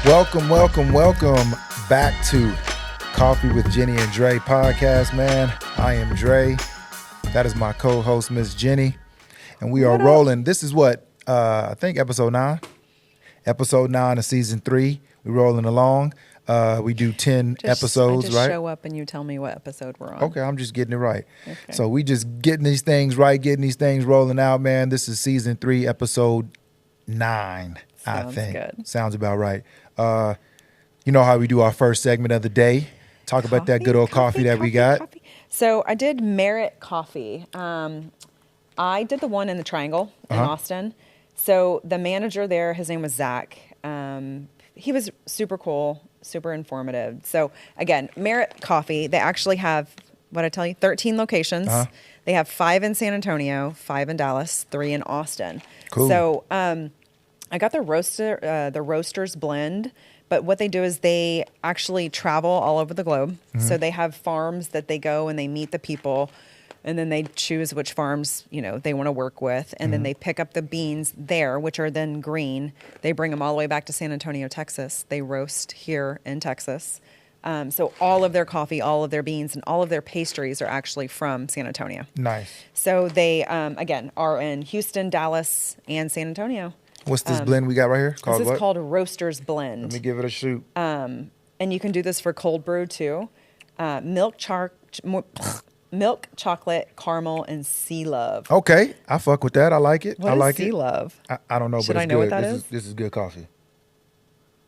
Welcome back to Coffee with Jenni and Dre podcast, man. I am Dre. That is my co-host, Miss Jenni. And we are rolling. This is what, I think episode 9. Episode 9 of season 3. We're rolling along. We do 10 episodes, right? Show up and you tell me what episode we're on. Okay, I'm just getting it right. Okay. So we just getting these things right, getting these things rolling out, man. This is season 3, episode 9, I think. Good. Sounds about right. You know how we do our first segment of the day. Talk about that good old coffee that we got. So I did Merit Coffee. I did the one in the Triangle in Austin. So the manager there, his name was Zach. He was super cool, super informative. So again, Merit Coffee, they actually have, what I tell you, 13 locations. They have 5 in San Antonio, 5 in Dallas, 3 in Austin. Cool. So I got the Roasters blend. But what they do is they actually travel all over the globe. So they have farms that they go and they meet the people, and then they choose which farms, they want to work with. And then they pick up the beans there, which are then green. They bring them all the way back to San Antonio, Texas. They roast here in Texas. So all of their coffee, all of their beans, and all of their pastries are actually from San Antonio. Nice. So they, again, are in Houston, Dallas, and San Antonio. What's this blend we got right here? This is called Roasters Blend. Let me give it a shoot. And you can do this for cold brew too. Milk, chocolate, caramel, and sea love. Okay, I fuck with that. I like it. What I is like sea it. love? I don't know, Should but it's I know good. what that is? This is good coffee.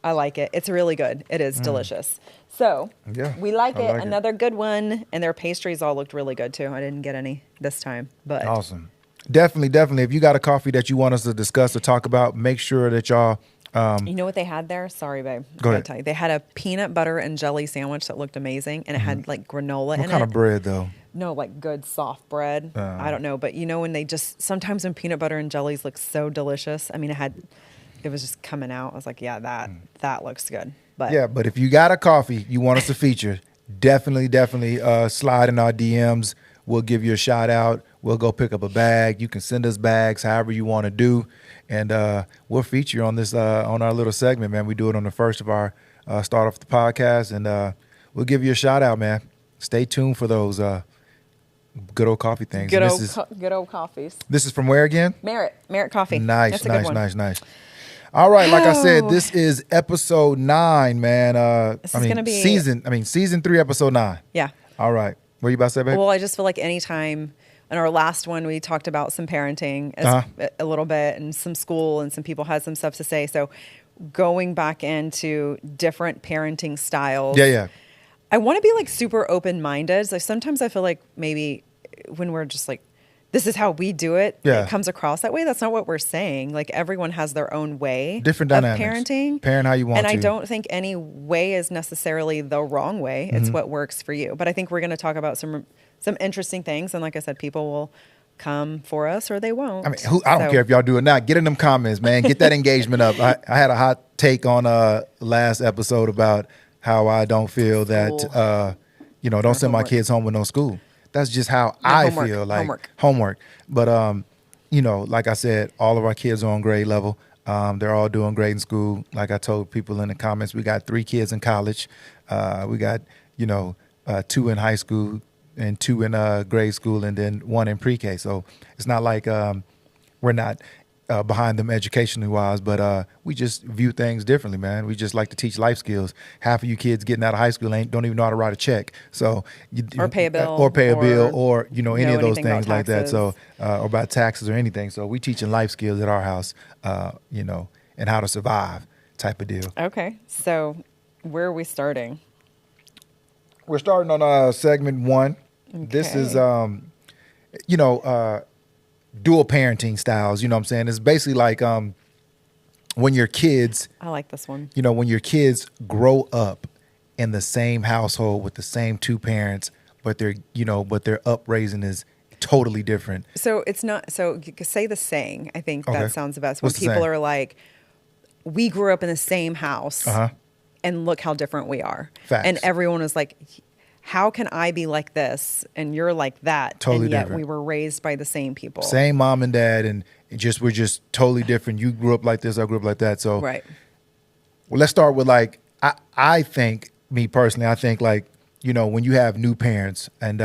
I like it. It's really good. It is delicious. So we like it. Another good one. And their pastries all looked really good too. I didn't get any this time, but awesome. Definitely. If you got a coffee that you want us to discuss or talk about, make sure that y'all. You know what they had there? Sorry, babe. Go ahead. Tell you. They had a peanut butter and jelly sandwich that looked amazing, and it had like granola in it. What kind of bread though? No, like good soft bread. I don't know, but when they sometimes when peanut butter and jellies look so delicious. I mean, it was just coming out. I was like, yeah, that looks good. But but if you got a coffee you want us to feature, definitely slide in our DMs. We'll give you a shout out. We'll go pick up a bag. You can send us bags, however you want to do, and we'll feature on this on our little segment, man. We do it on the first of our start off the podcast, and we'll give you a shout out, man. Stay tuned for those good old coffee things. Good old coffees. This is from where again? Merit Coffee. Nice. All right, like I said, this is episode 9, man. This is gonna be season 3, episode 9. Yeah. All right. What are you about to say, babe? Well, I just feel like anytime in our last one we talked about some parenting a little bit and some school and some people had some stuff to say. So going back into different parenting styles. Yeah. I want to be like super open-minded. So sometimes I feel like maybe when we're just like, this is how we do it. Yeah. It comes across that way. That's not what we're saying. Like everyone has their own way. Different dynamics. Of parenting. Parent how you want to. And I don't think any way is necessarily the wrong way. It's what works for you. But I think we're going to talk about some interesting things. And like I said, people will come for us or they won't. I mean, I don't care if y'all do it now. Get in them comments, man. Get that engagement up. I had a hot take on last episode about how I don't feel that, don't send my kids home with no school. That's just how I feel. Like homework. But, like I said, all of our kids are on grade level. They're all doing great in school. Like I told people in the comments, we got 3 kids in college. We got, 2 in high school and 2 in grade school and then 1 in pre-K. So it's not like we're not behind them educationally wise, but we just view things differently, man. We just like to teach life skills. Half of you kids getting out of high school don't even know how to write a check. So or pay a bill. Or any of those things like that. So or about taxes or anything. So we teaching life skills at our house, and how to survive type of deal. Okay. So where are we starting? We're starting on segment 1. Okay. This is dual parenting styles, you know what I'm saying? It's basically like when your kids, I like this one. When your kids grow up in the same household with the same 2 parents, but their upraising is totally different. So it's not, so you could say the saying, I think that sounds the best. When What's people are like, we grew up in the same house and look how different we are. Facts. And everyone is like, how can I be like this and you're like that? Totally and yet different. We were raised by the same people. Same mom and dad, and we're just totally different. You grew up like this, I grew up like that. So right. Well, let's start with like I think, me personally, I think like, when you have new parents and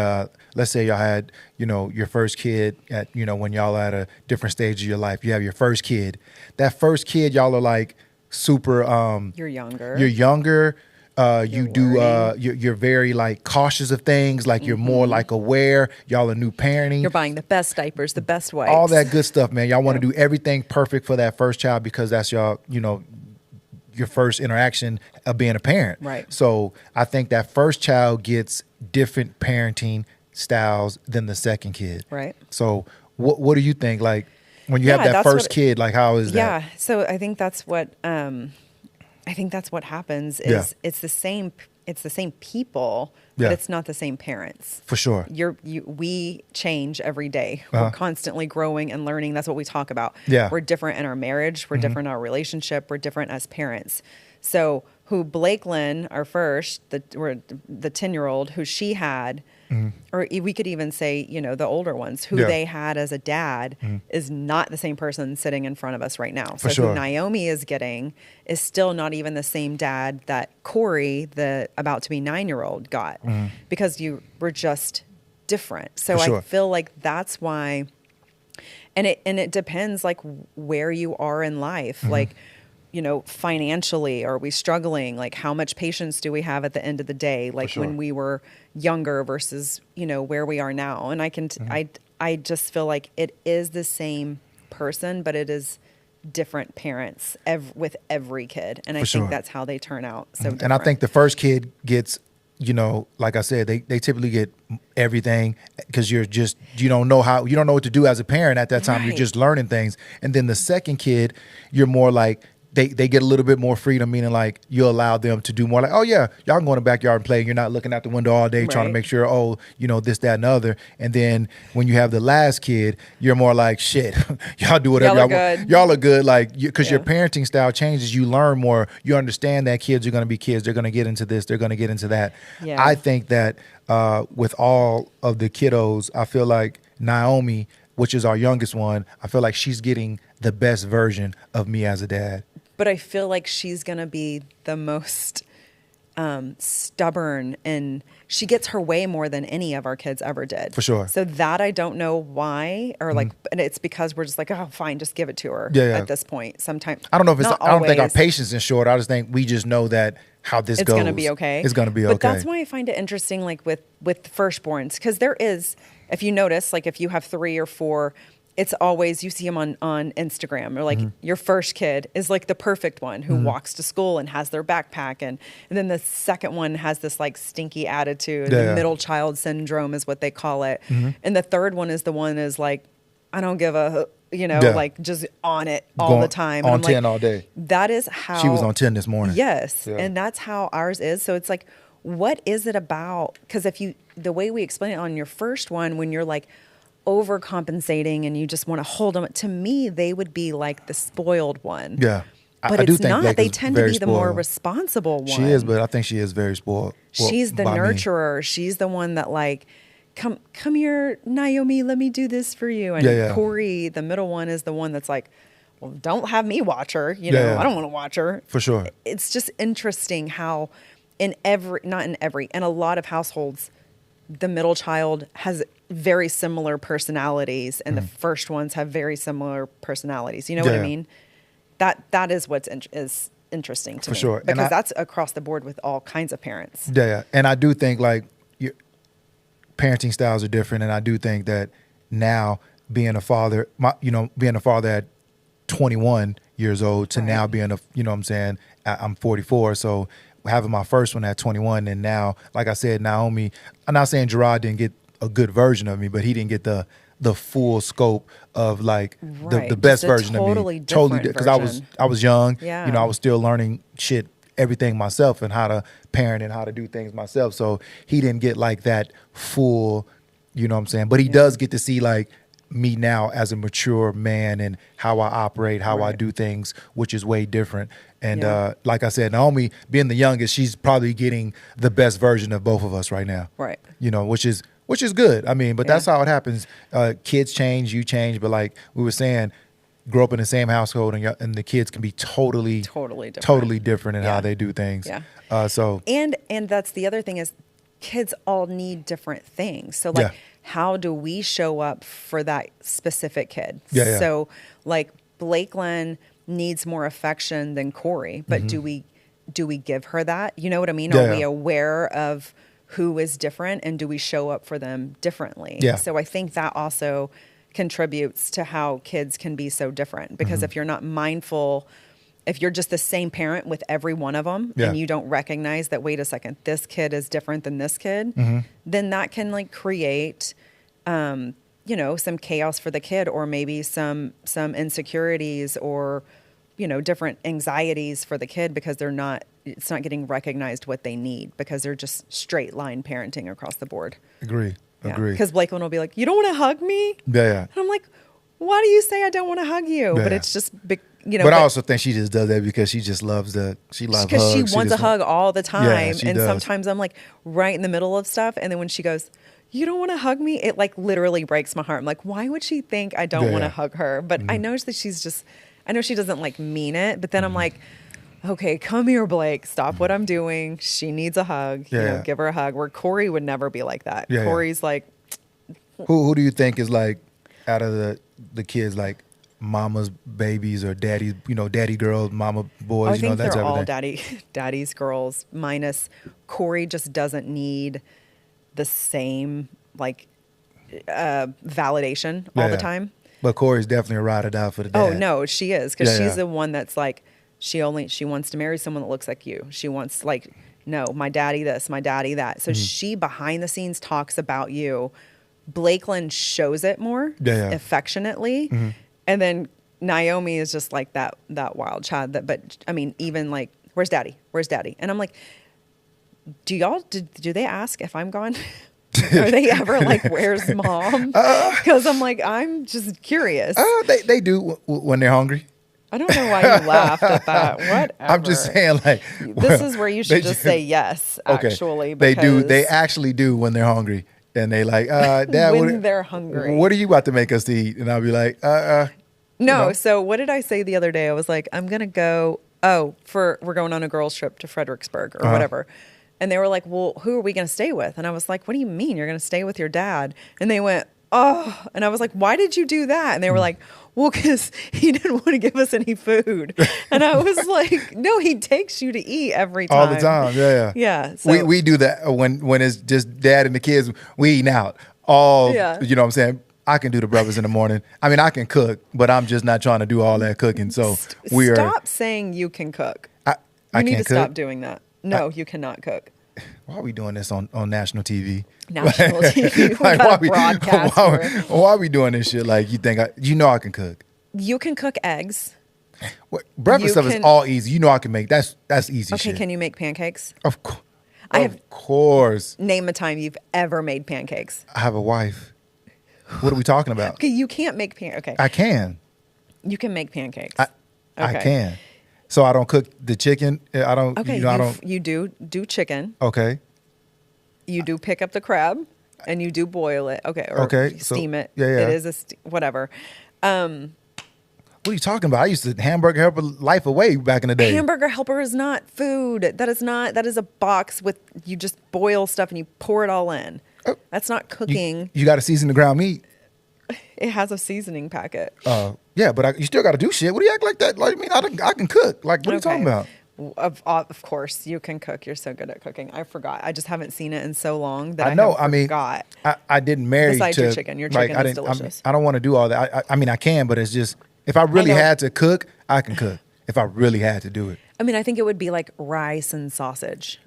let's say y'all had, your first kid at, when y'all are at a different stage of your life, you have your first kid. That first kid, y'all are like super You're younger. You're younger. You do learning. you're very like cautious of things, like you're more like aware. Y'all are new parenting. You're buying the best diapers, the best wipes. All that good stuff, man. Y'all want to do everything perfect for that first child because that's y'all, your first interaction of being a parent. Right. So I think that first child gets different parenting styles than the second kid. Right. So what do you think? Like when you have that first kid, like how is that? Yeah. So I think that's what happens is it's the same people, but it's not the same parents. For sure. We change every day. We're constantly growing and learning. That's what we talk about. Yeah. We're different in our marriage. We're different in our relationship. We're different as parents. So who Blake Lynn, our first, the 10-year-old who she had, or we could even say, the older ones, who they had as a dad is not the same person sitting in front of us right now. So who Naomi is getting is still not even the same dad that Corey, the about to be 9-year-old, got because you were just different. So I feel like that's why, and it depends like where you are in life, like, financially, are we struggling? Like, how much patience do we have at the end of the day? Like when we were younger versus, where we are now. And I just feel like it is the same person, but it is different parents with every kid. And I think that's how they turn out. So different. And I think the first kid gets, like I said, they typically get everything because you don't know what to do as a parent at that time. Right. You're just learning things. And then the second kid, you're more like, they get a little bit more freedom, meaning like you allow them to do more like, oh yeah, y'all can go in the backyard and play. And you're not looking out the window all day trying to make sure, this, that, and the other. And then when you have the last kid, you're more like, shit, y'all do whatever y'all want. Y'all are good. Like, because your parenting style changes, you learn more. You understand that kids are going to be kids. They're going to get into this. They're going to get into that. Yeah. I think that with all of the kiddos, I feel like Naomi, which is our youngest one, I feel like she's getting the best version of me as a dad. But I feel like she's going to be the most stubborn, and she gets her way more than any of our kids ever did. For sure. So that I don't know why, or like, and it's because we're just like, oh, fine, just give it to her at this point. Sometimes I don't know if I don't think our patience is short. I just think we just know that how this goes. It's going to be okay. It's going to be okay. But that's why I find it interesting, like with firstborns, because there is, if you notice, like if you have 3 or 4, it's always, you see them on Instagram, or like your first kid is like the perfect one who walks to school and has their backpack. And then the second one has this like stinky attitude. The middle child syndrome is what they call it. And the third one is the one is like, I don't give a, like just on it all the time. On 10 all day. That is how. She was on 10 this morning. Yes. Yeah. And that's how ours is. So it's like, what is it about? Because the way we explain it on your first one, when you're like, overcompensating and you just want to hold them. To me, they would be like the spoiled one. Yeah. But I it's do think not. Blake they tend to be the spoiled. more responsible one. She is, but I think she is very spoiled. She's the nurturer. She's the one that like, come here, Naomi, let me do this for you. And Corey, the middle one, is the one that's like, well, don't have me watch her. I don't want to watch her. For sure. It's just interesting how in a lot of households, the middle child has very similar personalities, and the first ones have very similar personalities. You know what I mean? That is what's is interesting to me. For sure. Because that's across the board with all kinds of parents. Yeah. And I do think like your parenting styles are different, and I do think that now being a father, being a father at 21 years old to now being I'm 44, so having my first one at 21, and now, like I said, Naomi, I'm not saying Gerard didn't get a good version of me, but he didn't get the full scope of like the best version of me. Totally because I was young. Yeah. I was still learning everything myself, and how to parent and how to do things myself. So he didn't get like that full, but he does get to see like me now as a mature man and how I operate, how I do things, which is way different. And like I said, Naomi, being the youngest, she's probably getting the best version of both of us right now. Right. Which is good. I mean, but that's how it happens. Kids change, you change. But like we were saying, grow up in the same household, and the kids can be totally different in how they do things. Yeah. So and that's the other thing is kids all need different things. So like, how do we show up for that specific kid? Yeah. So like Blakelyn needs more affection than Corey, but do we give her that? You know what I mean? Are we aware of who is different, and do we show up for them differently? Yeah. So I think that also contributes to how kids can be so different, because if you're not mindful, if you're just the same parent with every one of them and you don't recognize that, wait a second, this kid is different than this kid, then that can like create, you know, some chaos for the kid, or maybe some insecurities, or, you know, different anxieties for the kid, because it's not getting recognized what they need, because they're just straight line parenting across the board. Agree. Because Blakelyn will be like, you don't want to hug me? Yeah. And I'm like, why do you say I don't want to hug you? Yeah. But it's just, you know. But I also think she just does that because she just loves hugs. Because she wants a hug all the time. Yeah, and sometimes I'm like right in the middle of stuff. And then when she goes, you don't want to hug me? It like literally breaks my heart. I'm like, why would she think I don't want to hug her? But I know that I know she doesn't like mean it. But then I'm like, okay, come here, Blake. Stop what I'm doing. She needs a hug. You know, give her a hug. Where Corey would never be like that. Corey's like. Who do you think is like, out of the kids, like mama's babies or daddy's, you know, daddy girls, mama boys, I you know, think that they're type all of thing? daddy's girls, minus Corey just doesn't need the same like validation all the time. But Corey's definitely a ride or die for the dad. Oh no, she is, because she's the one that's like, she wants to marry someone that looks like you. She wants like, no, my daddy this, my daddy that. So she behind the scenes talks about you. Blakelyn shows it more affectionately, and then Naomi is just like that wild child. But I mean, even like, where's daddy? And I'm like, do they ask if I'm gone? Are they ever like, where's mom? Because I'm like, I'm just curious. They do when they're hungry. I don't know why you laughed at that. Whatever. I'm just saying, like, this is where you should just say yes. Actually, they do. They actually do when they're hungry. And they like, Dad, when they're hungry. What are you about to make us to eat? And I'll be like, No. You know? So what did I say the other day? I was like, I'm going to go, we're going on a girls trip to Fredericksburg or whatever. And they were like, well, who are we going to stay with? And I was like, what do you mean you're going to stay with your dad? And they went, oh. And I was like, why did you do that? And they were like, well, because he didn't want to give us any food. And I was like, no, he takes you to eat every time. All the time, Yeah. So, we do that when it's just dad and the kids. We eating out you know what I'm saying? I can do the breakfast in the morning. I mean, I can cook, but I'm just not trying to do all that cooking. So stop saying you can cook. You need to stop doing that. No, you cannot cook. Why are we doing this on national TV? National TV. Like, why are we doing this shit? Like, you think I can cook? You can cook eggs. Breakfast stuff is all easy. You know I can make that's easy shit. Okay, can you make pancakes? Of course. Name a time you've ever made pancakes. I have a wife. What are we talking about? Okay, you can't make pancakes. Okay. I can. You can make pancakes. I can. So I don't cook the chicken. I don't. Okay, you know, I don't. You do chicken. Okay. You do pick up the crab, and you do boil it. Okay. Or steam it. Yeah. It is whatever. What are you talking about? I used to hamburger helper life away back in the day. Hamburger helper is not food. That is a box with, you just boil stuff and you pour it all in. That's not cooking. You got to season the ground meat. It has a seasoning packet. Yeah, but you still got to do shit. What do you act like that? Like, I mean, I can cook. Like, what are you talking about? Of course, you can cook. You're so good at cooking. I forgot. I just haven't seen it in so long that I know. forgot. I didn't marry Besides to your chicken. Your chicken is delicious. I don't want to do all that. I mean, I can, but it's just, if I really had to cook, I can cook. If I really had to do it. I mean, I think it would be like rice and sausage.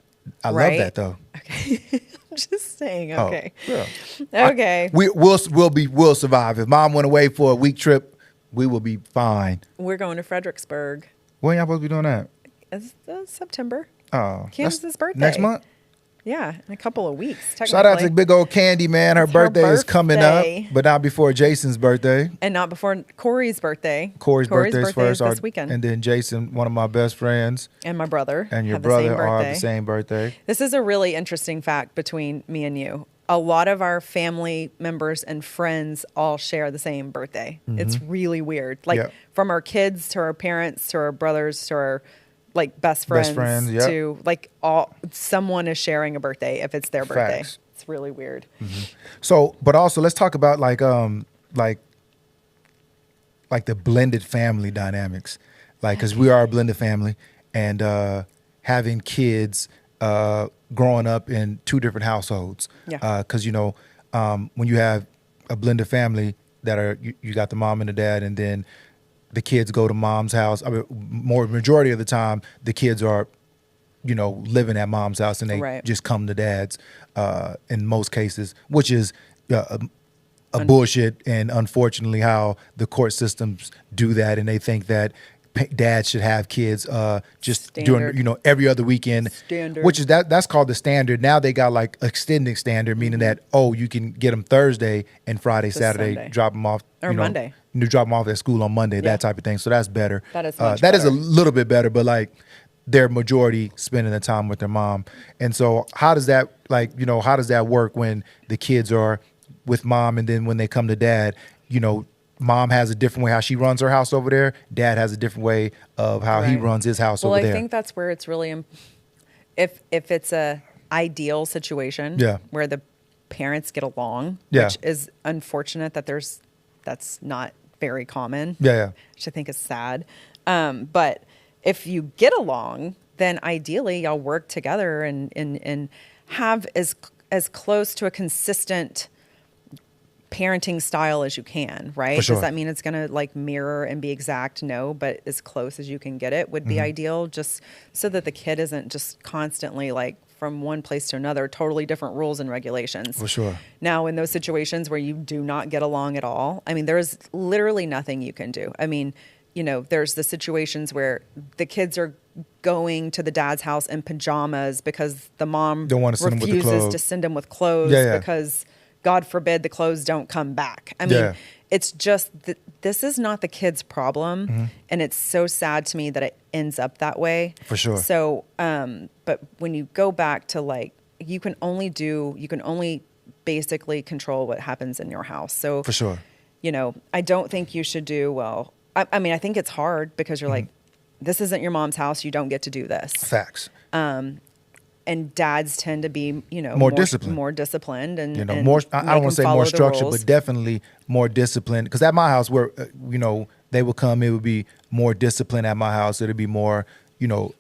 I love that though. Okay. I'm just saying. Okay. Yeah. Okay. We'll survive. If mom went away for a week trip, we will be fine. We're going to Fredericksburg. When y'all supposed to be doing that? It's September. Oh. Candace's birthday. Next month? Yeah, in a couple of weeks. Shout out to big old Candy, man. Her birthday is coming up, but not before Jason's birthday. And not before Corey's birthday. Corey's birthday is first. This weekend. And then Jason, one of my best friends. And my brother. And your brother all have the same birthday. This is a really interesting fact between me and you. a lot of our family members and friends all share the same birthday. It's really weird. Like from our kids to our parents to our brothers to our like best friends to like someone is sharing a birthday if it's their birthday. Facts. It's really weird. So, but also let's talk about like the blended family dynamics, like because we are a blended family, and having kids growing up in two different households. Because when you have a blended family that are you got the mom and the dad, and then the kids go to mom's house. I mean, majority of the time the kids are living at mom's house, and they just come to dad's in most cases, which is a bullshit, and unfortunately how the court systems do that, and they think that dads should have kids just standard. during every other weekend, which is that's called the standard. Now they got like extending standard, meaning that you can get them Thursday and Friday, Saturday, Sunday. drop them off Monday. You drop them off at school on Monday, that type of thing. So that's better. That is much that better. is a little bit better, but like their majority spending the time with their mom. And so how does that how does that work when the kids are with mom, and then when they come to dad, mom has a different way how she runs her house over there. Dad has a different way of how he runs his house over there. Well, I think that's where it's really, if it's a ideal situation where the parents get along, which is unfortunate that's not very common. Which I think is sad. But if you get along, then ideally y'all work together and have as close to a consistent parenting style as you can, right? Sure. Does that mean it's going to like mirror and be exact? No, but as close as you can get it would be ideal, just so that the kid isn't just constantly like from one place to another, totally different rules and regulations. For sure. Now, in those situations where you do not get along at all, I mean, there's literally nothing you can do. I mean, there's the situations where the kids are going to the dad's house in pajamas because the mom refuses to send them with clothes because God forbid the clothes don't come back. I mean, it's just this is not the kid's problem, and it's so sad to me that it ends up that way. For sure. So, but when you go back to like, you can only basically control what happens in your house. So for sure, I don't think you should do well. I mean, I think it's hard because you're like, this isn't your mom's house. You don't get to do this. Facts. And dads tend to be, more disciplined, and more. I don't want to say more structured, but definitely more disciplined. Because at my house, where they would come, it would be more disciplined. At my house, it'd be more, in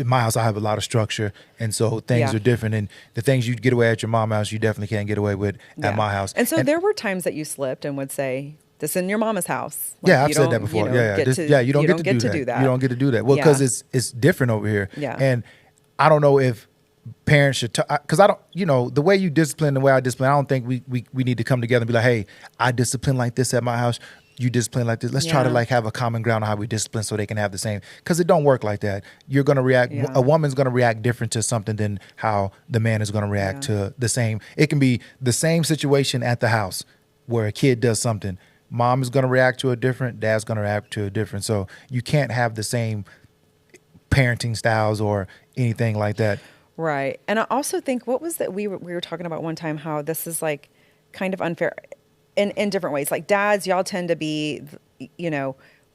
my house, I have a lot of structure, and so things are different. And the things you get away at your mom's house, you definitely can't get away with at my house. And so there were times that you slipped and would say, "This in your mama's house." Like, I've said that before. You don't get to do that. You don't get to do that. Well, because it's different over here. And I don't know if parents should, because I don't, the way you discipline, the way I discipline, I don't think we need to come together and be like, hey, I discipline like this at my house. You discipline like this. Let's try to like have a common ground on how we discipline so they can have the same. Because it don't work like that. You're going to react. A woman's going to react different to something than how the man is going to react to the same. It can be the same situation at the house where a kid does something. Mom is going to react to it different. Dad's going to react to it different. So you can't have the same parenting styles or anything like that. Right. And I also think, what was that we were talking about one time, how this is like kind of unfair in different ways. Like dads, y'all tend to be,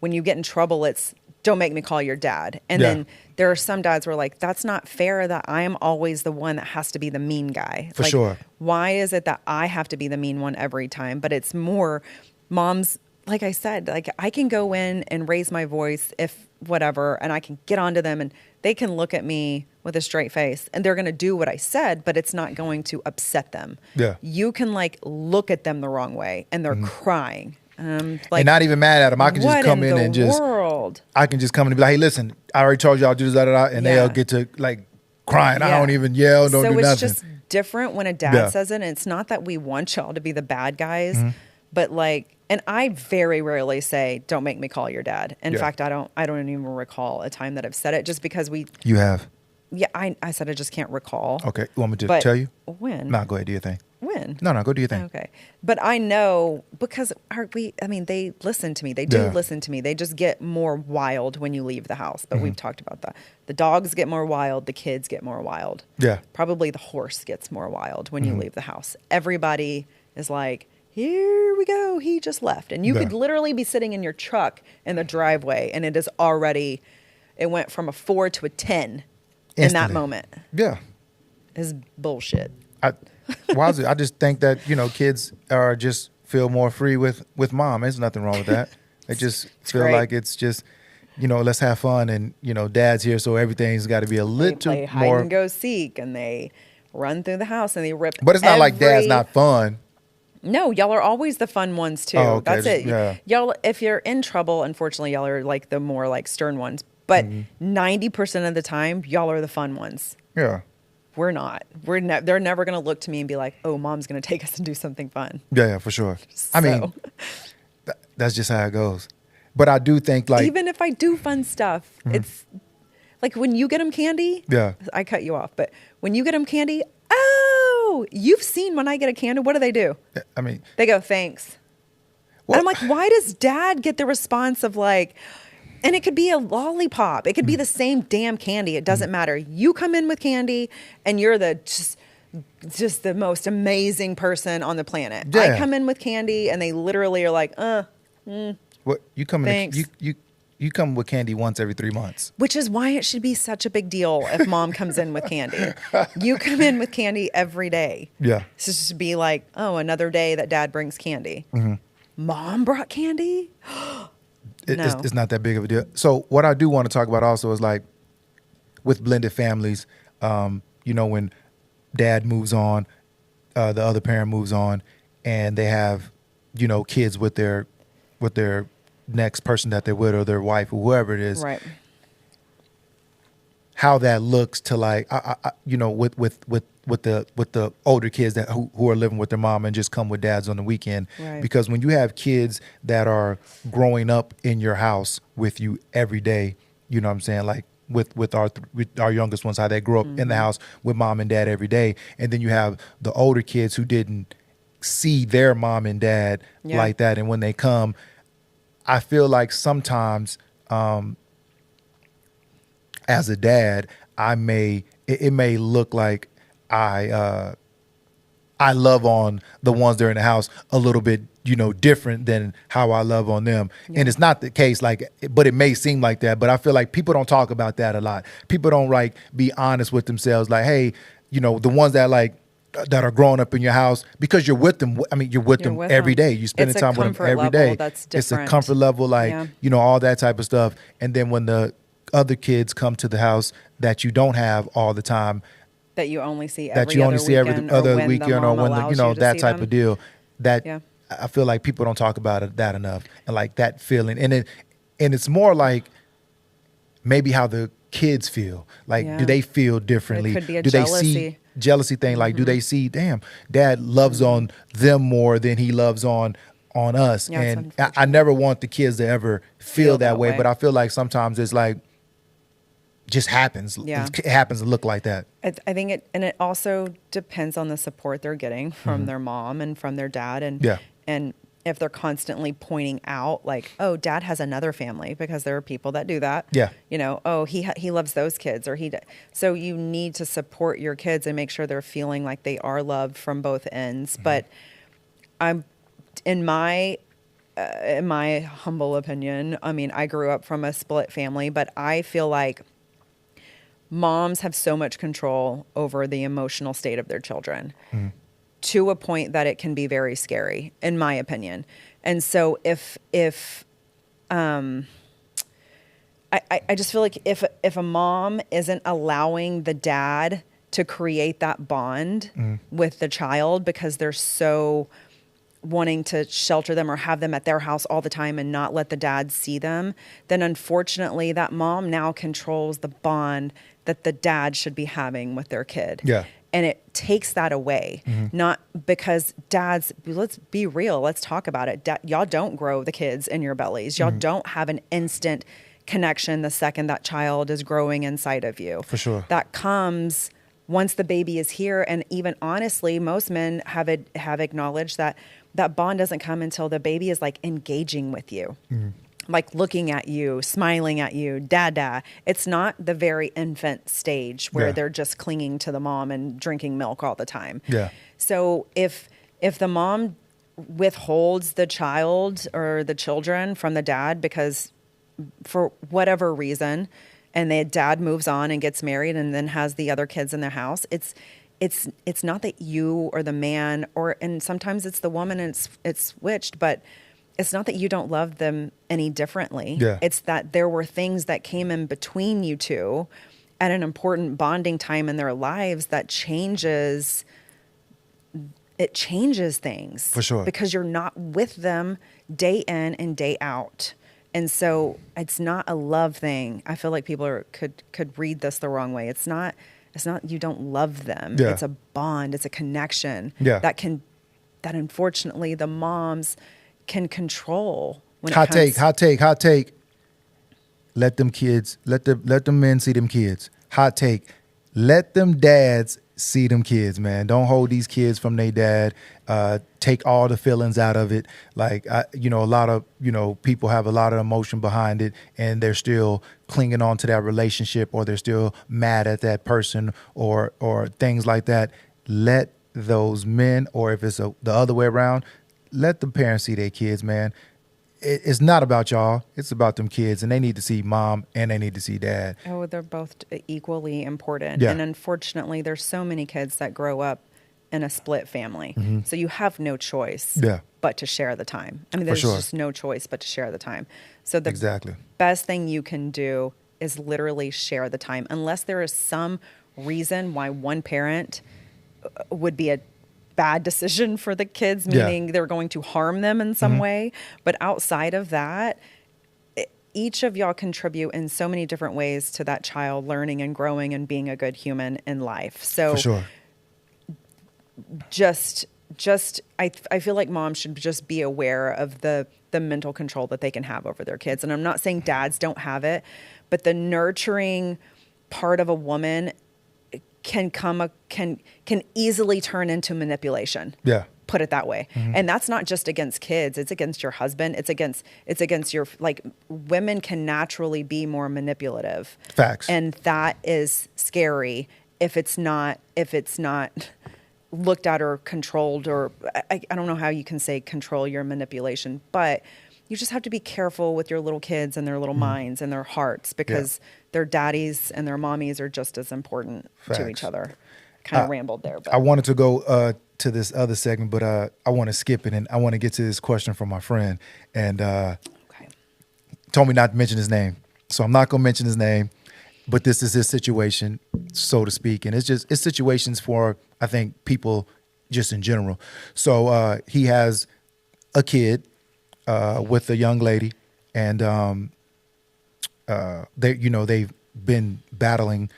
when you get in trouble, it's don't make me call your dad. And then there are some dads who are like, that's not fair that I'm always the one that has to be the mean guy. For sure. Why is it that I have to be the mean one every time? But it's more moms, like I said, like I can go in and raise my voice if whatever, and I can get onto them and they can look at me with a straight face and they're going to do what I said, but it's not going to upset them. Yeah. You can like look at them the wrong way and they're crying. And not even mad at them. I can just come in and just, I can just come in and be like, hey, listen, I already told y'all to do that, and they'll get to like crying. I don't even yell, don't do nothing. So it's just different when a dad says it. And it's not that we want y'all to be the bad guys, but like, and I very rarely say, don't make me call your dad. In fact, I don't even recall a time that I've said it, just because You have? Yeah, I said I just can't recall. Okay. You want me to tell you? When? No, go ahead, do your thing. When? No, go do your thing. Okay. But I know because they listen to me. They do listen to me. They just get more wild when you leave the house. But we've talked about that. The dogs get more wild. The kids get more wild. Yeah. Probably the horse gets more wild when you leave the house. Everybody is like, here we go. He just left. And you could literally be sitting in your truck in the driveway and it went from a 4 to a 10 in that moment. Yeah. It's bullshit. I just think that, kids are just feel more free with mom. There's nothing wrong with that. They just feel great. like it's just, let's have fun. And, dad's here, so everything's got to be a little They play hide and go seek and they run through the house and they rip. But it's not like dad's not fun. No, y'all are always the fun ones too. Oh, okay. That's it. Yeah. Y'all, if you're in trouble, unfortunately, y'all are like the more like stern ones. But 90% of the time, y'all are the fun ones. Yeah. We're not. They're never going to look to me and be like, "Oh, mom's going to take us and do something fun." Yeah, for sure. I mean, that's just how it goes. But I do think like even if I do fun stuff, it's like when you get them candy. Yeah. I cut you off, but when you get them candy, oh, you've seen when I get a candy. What do? I mean, they go, "Thanks." Well, and I'm like, why does dad get the response of like? And it could be a lollipop. It could be the same damn candy. It doesn't matter. You come in with candy and you're just the most amazing person on the planet. Yeah. I come in with candy and they literally are like, what you come in? You come with candy once every 3 months. Which is why it should be such a big deal if mom comes in with candy. You come in with candy every day. Yeah. So it's just to be like, oh, another day that dad brings candy. Mom brought candy? It's not that big of a deal. So what I do want to talk about also is like with blended families, when dad moves on, the other parent moves on, and they have, kids with their next person that they're with or their wife or whoever it is. Right. How that looks to like, with the older kids who are living with their mom and just come with dads on the weekend. Right. Because when you have kids that are growing up in your house with you every day, you know what I'm saying? Like with our youngest ones, how they grew up in the house with mom and dad every day. And then you have the older kids who didn't see their mom and dad like that. And when they come, I feel like sometimes, as a dad, it may look like I love on the ones that are in the house a little bit, different than how I love on them. Yeah. And it's not the case, but it may seem like that. But I feel like people don't talk about that a lot. People don't be honest with themselves. Like, hey, the ones that that are growing up in your house because you're with them. I mean, you're with them every day. You spend time with them every day. That's different. It's a comfort level, all that type of stuff. And then when the other kids come to the house that you don't have all the time, that you only see every other weekend or when that type of deal, that I feel like people don't talk about that enough, and like that feeling, and it's more like maybe how the kids feel. Like, do they feel differently? It could be a do jealousy. They see jealousy thing? Like, do they see, damn, dad loves on them more than he loves on us? Yeah, and I never want the kids to ever feel that way, but I feel like sometimes it's like just happens. Yeah. It happens to look like that. I think it also depends on the support they're getting from their mom and from their dad. And if they're constantly pointing out like, oh, dad has another family, because there are people that do that. Yeah. Oh, he loves those kids, or so you need to support your kids and make sure they're feeling like they are loved from both ends. But I'm in my humble opinion, I mean, I grew up from a split family, but I feel like moms have so much control over the emotional state of their children to a point that it can be very scary, in my opinion. And so if I just feel like if a mom isn't allowing the dad to create that bond with the child because they're so wanting to shelter them or have them at their house all the time and not let the dad see them, then unfortunately that mom now controls the bond that the dad should be having with their kid. Yeah. And it takes that away, not because dads, let's be real, let's talk about it. Y'all don't grow the kids in your bellies. Y'all don't have an instant connection the second that child is growing inside of you. For sure. That comes once the baby is here, and even honestly, most men have acknowledged that that bond doesn't come until the baby is like engaging with you. Like looking at you, smiling at you, dada. It's not the very infant stage where they're just clinging to the mom and drinking milk all the time. Yeah. So if the mom withholds the child or the children from the dad because for whatever reason, and the dad moves on and gets married and then has the other kids in their house, it's not that you or the man and sometimes it's the woman and it's switched, but it's not that you don't love them any differently. Yeah. It's that there were things that came in between you two at an important bonding time in their lives that changes things. For sure. Because you're not with them day in and day out. And so it's not a love thing. I feel like people could read this the wrong way. It's not you don't love them. Yeah. It's a bond, it's a connection Yeah. that unfortunately the moms can control when Hot take. Let them men see them kids. Hot take. Let them dads see them kids, man. Don't hold these kids from their dad. Take all the feelings out of it. Like, a lot of, people have a lot of emotion behind it and they're still clinging on to that relationship or they're still mad at that person or things like that. Let those men, or if it's the other way around, let the parents see their kids, man. It's not about y'all. It's about them kids, and they need to see mom and they need to see dad. Oh, they're both equally important. Yeah. And unfortunately, there's so many kids that grow up in a split family. So you have no choice but to share the time. I mean, there's just no choice but to share the time. So the best thing you can do is literally share the time, unless there is some reason why one parent would be a bad decision for the kids, meaning they're going to harm them in some way. But outside of that, each of y'all contribute in so many different ways to that child learning and growing and being a good human in life. So for sure. I feel like moms should just be aware of the mental control that they can have over their kids. And I'm not saying dads don't have it, but the nurturing part of a woman can easily turn into manipulation. Yeah. Put it that way. And that's not just against kids. It's against your husband. It's against your, like, women can naturally be more manipulative. Facts. And that is scary if it's not looked at or controlled, or I don't know how you can say control your manipulation, but you just have to be careful with your little kids and their little minds and their hearts, because their daddies and their mommies are just as important to each other. Kind of rambled there. But I wanted to go to this other segment, but I want to skip it, and I want to get to this question from my friend, and told me not to mention his name. So I'm not going to mention his name, but this is his situation, so to speak. And it's situations for, I think, people just in general. So he has a kid with a young lady, and they've been battling,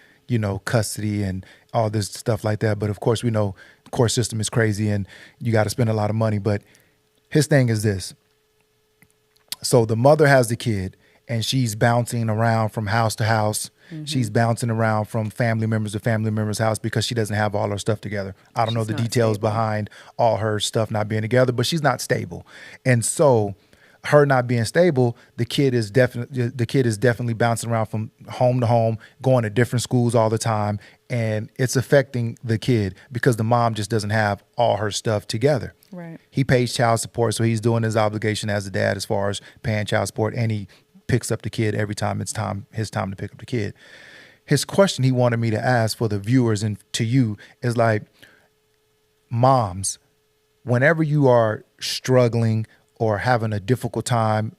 custody and all this stuff like that. But of course, we know the court system is crazy and you got to spend a lot of money. But his thing is this. So the mother has the kid and she's bouncing around from house to house. She's bouncing around from family members to family members' house because she doesn't have all her stuff together. I don't know the details behind all her stuff not being together, but she's not stable. And so her not being stable, the kid is definitely bouncing around from home to home, going to different schools all the time, and it's affecting the kid because the mom just doesn't have all her stuff together. right. He pays child support, so he's doing his obligation as a dad as far as paying child support, and he picks up the kid every time it's his time to pick up the kid. His question he wanted me to ask for the viewers and to you is like, moms, whenever you are struggling or having a difficult time,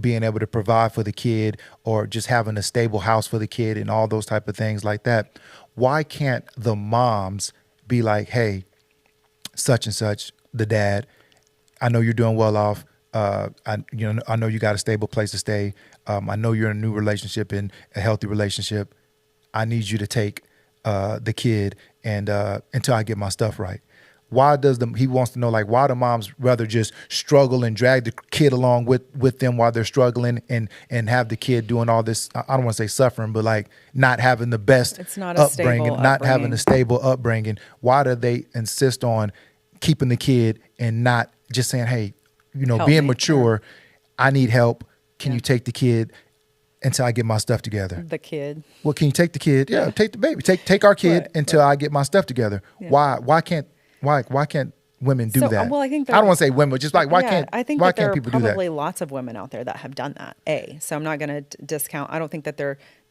being able to provide for the kid or just having a stable house for the kid and all those type of things like that, why can't the moms be like, hey, such and such, the dad, I know you're doing well off. I know you got a stable place to stay. I know you're in a new relationship and a healthy relationship. I need you to take the kid and until I get my stuff right. he wants to know, like, why do moms rather just struggle and drag the kid along with them while they're struggling and have the kid doing all this, I don't want to say suffering, but like not having the best It's not a stable not having upbringing. a stable upbringing. Why do they insist on keeping the kid and not just saying, hey, Help being me. mature, I need help. Can Yeah. you take the kid until I get my stuff together? The kid. Well, can you take the kid? Yeah, take the baby. Take our kid Right, until I get my stuff together. Yeah. Why can't women do So, that? well, I think I don't want to say women, but just like why can't I think why that there can't are people do probably that? lots of women out there that have done that. So I'm not going to discount. I don't think that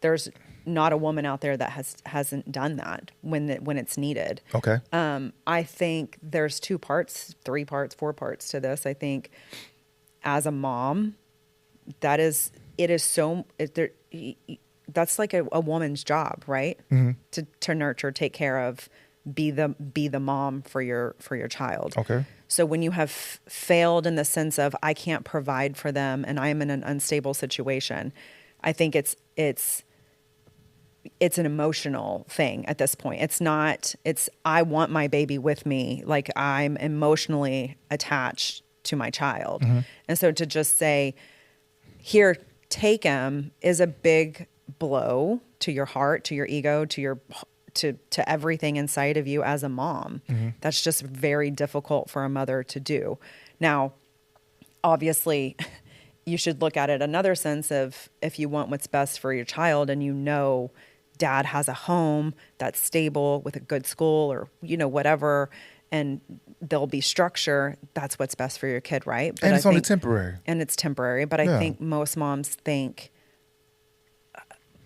there's not a woman out there that hasn't done that when it's needed. Okay. I think there's 2 parts, 3 parts, 4 parts to this. I think as a mom, that's like a woman's job, right? Mm-hmm. To nurture, take care of, be the mom for your child. Okay. So when you have failed in the sense of I can't provide for them and I am in an unstable situation, I think it's an emotional thing at this point. It's I want my baby with me. Like I'm emotionally attached to my child. Mm-hmm. And so to just say, here, take him is a big blow to your heart, to your ego, to everything inside of you as a mom. Mm-hmm. That's just very difficult for a mother to do. Now, obviously, you should look at it another sense of if you want what's best for your child and dad has a home that's stable with a good school or, whatever, and there'll be structure, that's what's best for your kid, right? But And it's only temporary. And it's temporary. But I think most moms think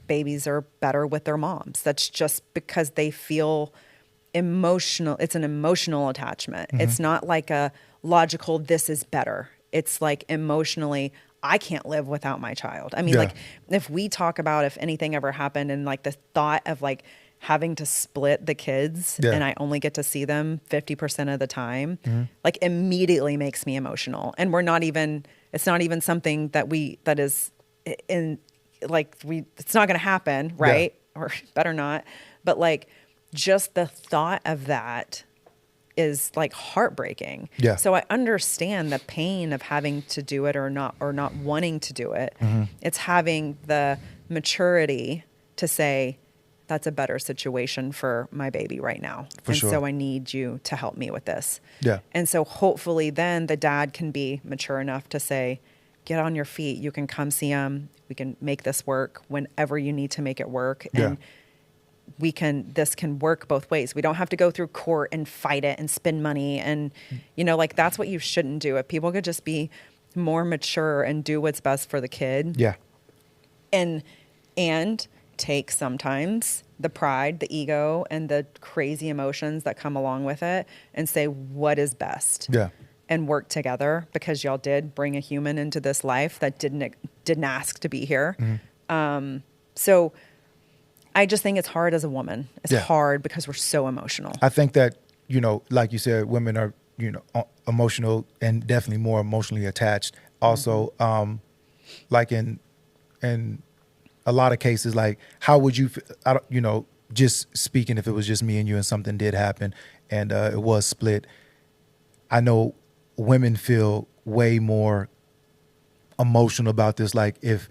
babies are better with their moms. That's just because they feel emotional. It's an emotional attachment. Mm-hmm. It's not like a logical, this is better. It's like emotionally, I can't live without my child. I mean, like if we talk about if anything ever happened and like the thought of like having to split the kids and I only get to see them 50% of the time, like immediately makes me emotional. And it's not even something it's not going to happen. Right. Yeah. Or better not. But like just the thought of that is like heartbreaking. Yeah. So I understand the pain of having to do it or not wanting to do it. Mm-hmm. It's having the maturity to say, that's a better situation for my baby right now. So I need you to help me with this. Yeah. And so hopefully then the dad can be mature enough to say, get on your feet. You can come see him. We can make this work whenever you need to make it work. And this can work both ways. We don't have to go through court and fight it and spend money. And, like that's what you shouldn't do. If people could just be more mature and do what's best for the kid. Yeah. And take sometimes the pride, the ego, and the crazy emotions that come along with it and say, what is best? Yeah. And work together because y'all did bring a human into this life that didn't ask to be here. Mm-hmm. So I just think it's hard as a woman. It's hard because we're so emotional. I think that, like you said, women are, emotional and definitely more emotionally attached. Also, like in a lot of cases, like how would you, just speaking, if it was just me and you and something did happen and it was split, I know women feel way more emotional about this. Like if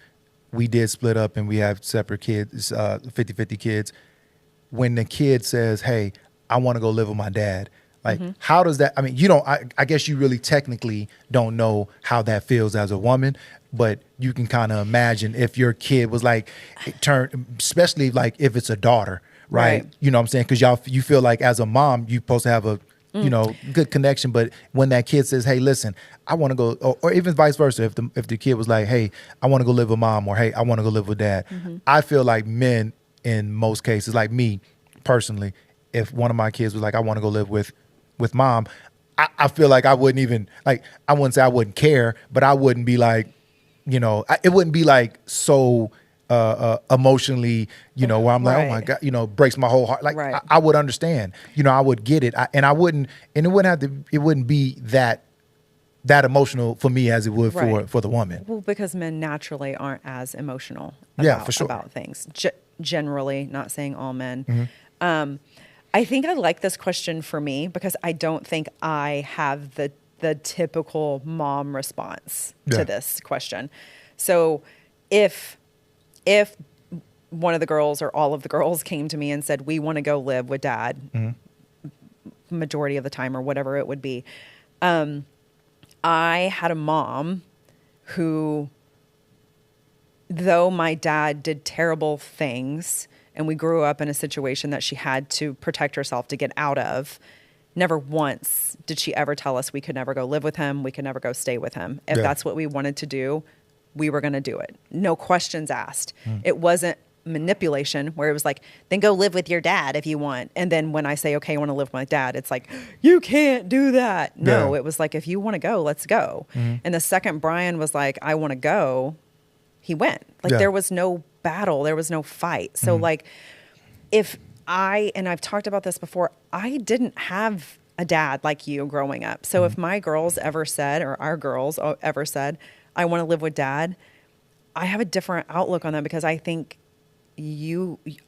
we did split up and we have separate kids, 50-50 kids, when the kid says, hey, I want to go live with my dad, like how does that, I mean, I guess you really technically don't know how that feels as a woman, but you can kind of imagine if your kid was like, especially like if it's a daughter, right? You know what I'm saying? Because you feel like as a mom, you're supposed to have a, good connection. But when that kid says, hey, listen, I want to go, or even vice versa, if the kid was like, hey, I want to go live with mom, or hey, I want to go live with dad. I feel like men in most cases, like me personally, if one of my kids was like, I want to go live with mom, I feel like I wouldn't even, like, I wouldn't say I wouldn't care, but I wouldn't be like, it wouldn't be like so emotionally, where I'm like, oh my God, breaks my whole heart. Like I would understand, I would get it. It wouldn't be that emotional for me as it would for the woman. Well, because men naturally aren't as emotional for sure. about things. Generally, not saying all men. I think I like this question for me because I don't think I have the typical mom response to this question. So if one of the girls or all of the girls came to me and said, we want to go live with dad, majority of the time or whatever it would be, I had a mom who, though my dad did terrible things and we grew up in a situation that she had to protect herself to get out of, never once did she ever tell us we could never go live with him. We could never go stay with him. If that's what we wanted to do, we were going to do it. No questions asked. It wasn't manipulation where it was like, then go live with your dad if you want. And then when I say, okay, I want to live with my dad, it's like, you can't do that. No, it was like, if you want to go, let's go. And the second Brian was like, I want to go, he went. Like there was no battle. There was no fight. So like and I've talked about this before, I didn't have a dad like you growing up. So if my girls ever said, or our girls ever said, I want to live with dad, I have a different outlook on that because I think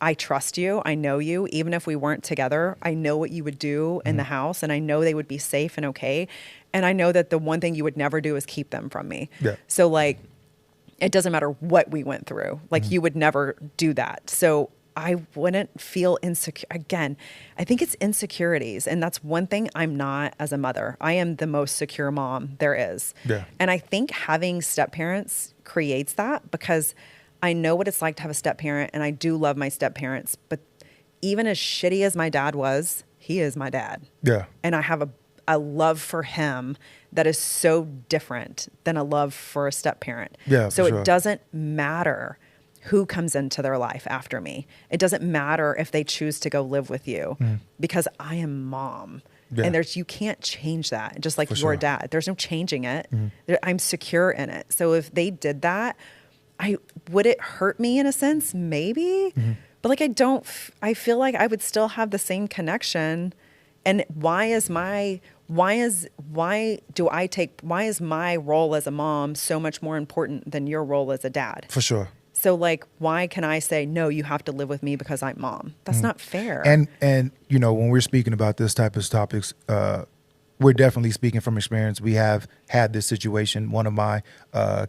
I trust you. I know you. Even if we weren't together, I know what you would do in the house and I know they would be safe and okay. And I know that the one thing you would never do is keep them from me. Yeah. So like, it doesn't matter what we went through. Like you would never do that. So I wouldn't feel insecure. Again, I think it's insecurities. And that's one thing I'm not as a mother. I am the most secure mom there is. Yeah. And I think having step parents creates that because I know what it's like to have a step parent and I do love my step parents. But even as shitty as my dad was, he is my dad. Yeah. And I have a love for him that is so different than a love for a step parent. Yeah. So it doesn't matter who comes into their life after me. It doesn't matter if they choose to go live with you because I am mom. Yeah. And you can't change that. Just like your dad, there's no changing it. I'm secure in it. So if they did that, would it hurt me in a sense? Maybe, but like, I feel like I would still have the same connection. And why is my role as a mom so much more important than your role as a dad? For sure. So like, why can I say, no, you have to live with me because I'm mom? That's not fair. And you know, when we're speaking about this type of topics, we're definitely speaking from experience. We have had this situation. One of my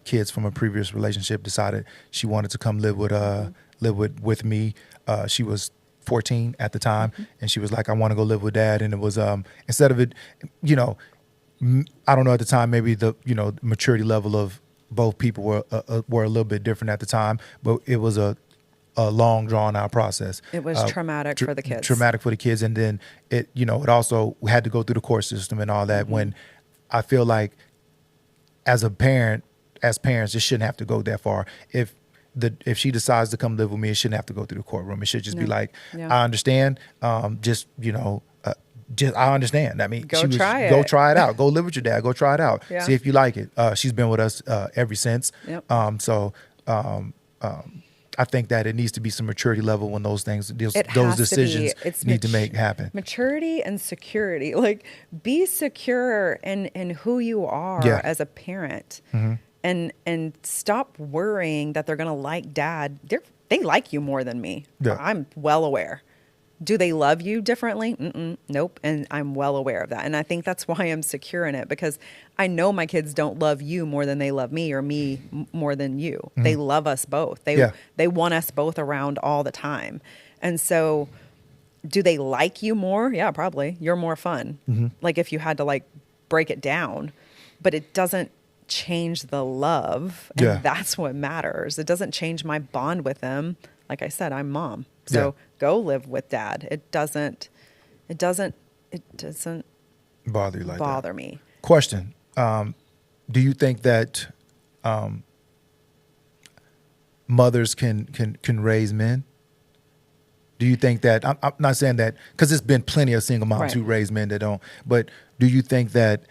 kids from a previous relationship decided she wanted to come live with me. She was 14 at the time, and she was like, I want to go live with dad. And it was instead of it, you know, I don't know at the time, maybe the maturity level of both people were a little bit different at the time, but it was a long drawn out process. It was traumatic for the kids. Traumatic for the kids. And then it also had to go through the court system and all that, when I feel like as parents, it shouldn't have to go that far. If she decides to come live with me, it shouldn't have to go through the courtroom. It should just be like, I understand. I understand. I mean, go try it out. Go live with your dad. Go try it out. Yeah. See if you like it. She's been with us ever since. Yep. I think that it needs to be some maturity level when those decisions need to make happen. Maturity and security. Like, be secure in who you are as a parent. And stop worrying that they're going to like dad. They like you more than me. Yeah. I'm well aware. Do they love you differently? Nope. And I'm well aware of that. And I think that's why I'm secure in it, because I know my kids don't love you more than they love me, or me more than you. They love us both. They want us both around all the time. And so do they like you more? Yeah, probably. You're more fun. Like, if you had to like break it down, but it doesn't change the love. And that's what matters. It doesn't change my bond with them. Like I said, I'm mom. So go live with dad. It doesn't bother you like bother me. Question. Do you think that mothers can raise men? Do you think that, I'm not saying that, because there's been plenty of single moms who raise men that don't, but do you think that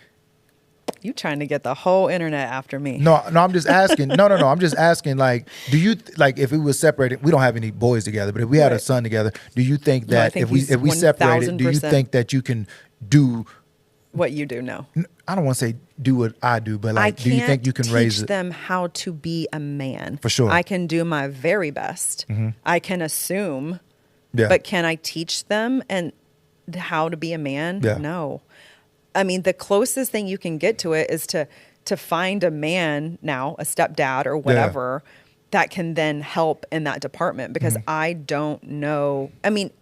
you trying to get the whole internet after me? No, I'm just asking. No. I'm just asking, like, do you, like, if we were separated, we don't have any boys together, but if we had a son together, do you think that if we separated, do you think that you can do what you do? No. I don't want to say do what I do, but like, do you think you can raise them how to be a man? For sure. I can do my very best. I can assume, but can I teach them? And how to be a man? Yeah. No. I mean, the closest thing you can get to it is to find a man now, a stepdad or whatever, that can then help in that department, because I don't know. I mean,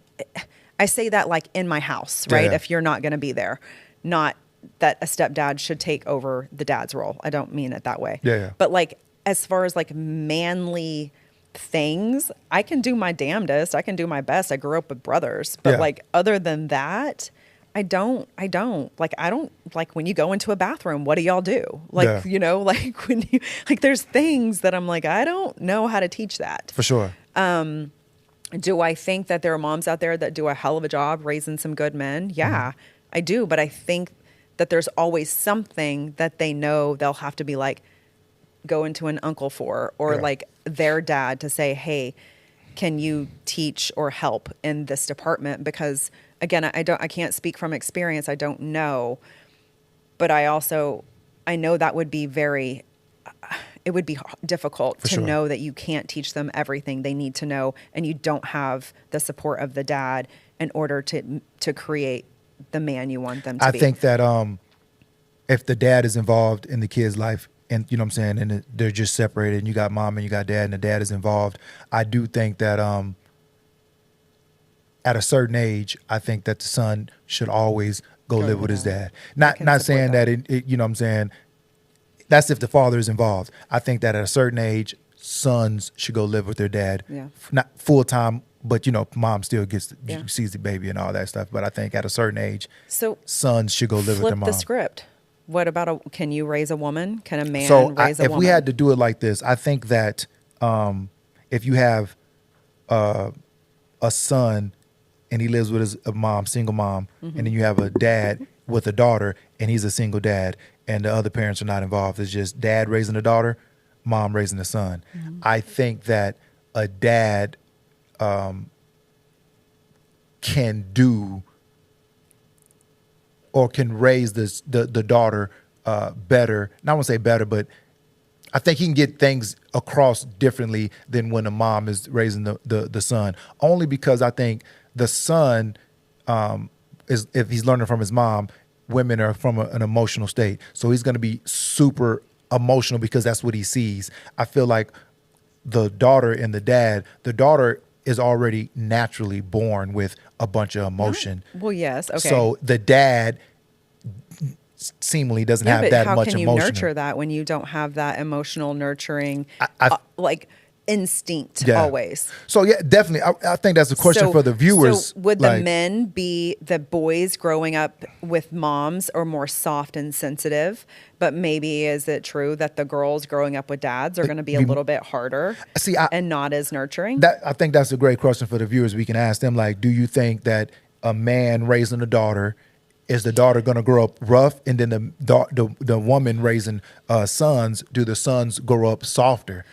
I say that like in my house, right? Yeah. If you're not going to be there, not that a stepdad should take over the dad's role. I don't mean it that way. Yeah. But like, as far as like manly things, I can do my damnedest. I can do my best. I grew up with brothers, but like, other than that, I don't like when you go into a bathroom, what do y'all do? Like, you know, like when you, like, there's things that I'm like, I don't know how to teach that. For sure. Do I think that there are moms out there that do a hell of a job raising some good men? Yeah, I do. But I think that there's always something that they know they'll have to be like, go into an uncle for, or like their dad to say, hey, can you teach or help in this department? Because again, I can't speak from experience. I don't know, but I know that would be it would be difficult to know that you can't teach them everything they need to know, and you don't have the support of the dad in order to create the man you want them to be. I think that if the dad is involved in the kid's life, and you know what I'm saying, and they're just separated, and you got mom and you got dad, and the dad is involved, I do think that at a certain age, I think that the son should always go live with his dad. Not saying that it, you know what I'm saying, that's if the father is involved. I think that at a certain age, sons should go live with their dad. Yeah. Not full time, but you know, mom still sees the baby and all that stuff. But I think at a certain age, sons should go live with their mom. Flip the script. What about can you raise a woman? Can a man raise a woman? If we had to do it like this, I think that if you have a son and he lives with his mom, single mom, and then you have a dad with a daughter and he's a single dad and the other parents are not involved, it's just dad raising the daughter, mom raising the son. I think that a dad can do or can raise the daughter better. Not want to say better, but I think he can get things across differently than when a mom is raising the son. Only because I think the son is, if he's learning from his mom, women are from an emotional state. So he's going to be super emotional because that's what he sees. I feel like the daughter and the daughter is already naturally born with a bunch of emotion. Well, yes. Okay. So the dad seemingly doesn't have that much emotion. How can you nurture that when you don't have that emotional nurturing, like instinct always? So yeah, definitely. I think that's a question for the viewers. So would the men be the boys growing up with moms are more soft and sensitive, but maybe is it true that the girls growing up with dads are going to be a little bit harder and not as nurturing? I think that's a great question for the viewers. We can ask them, like, do you think that a man raising a daughter, is the daughter going to grow up rough, and then the woman raising sons, do the sons grow up softer?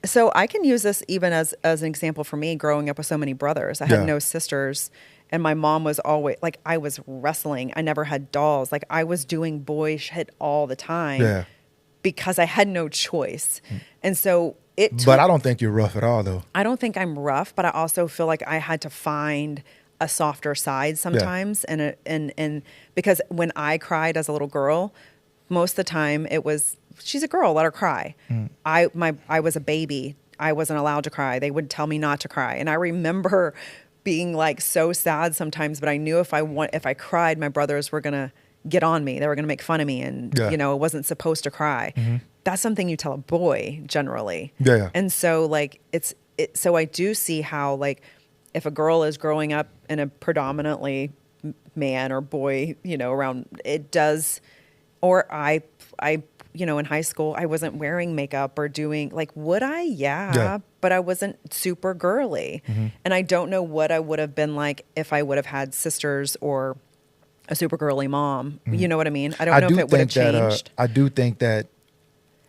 So I can use this even as an example for me growing up with so many brothers. I had no sisters, and my mom was always like, I was wrestling. I never had dolls. Like I was doing boy shit all the time because I had no choice. And so but I don't think you're rough at all, though. I don't think I'm rough, but I also feel like I had to find a softer side sometimes. And because when I cried as a little girl, most of the time it was, she's a girl, let her cry. I was a baby. I wasn't allowed to cry. They would tell me not to cry. And I remember being like so sad sometimes, but I knew if I cried, my brothers were going to get on me. They were going to make fun of me. And, you know, I wasn't supposed to cry. That's something you tell a boy generally. And so like, so I do see how like, if a girl is growing up in a predominantly man or boy, you know, around, it does, or I, you know, in high school, I wasn't wearing makeup or doing, like, would I? Yeah. But I wasn't super girly. And I don't know what I would have been like if I would have had sisters or a super girly mom. You know what I mean? I don't know if it would have changed. I do think that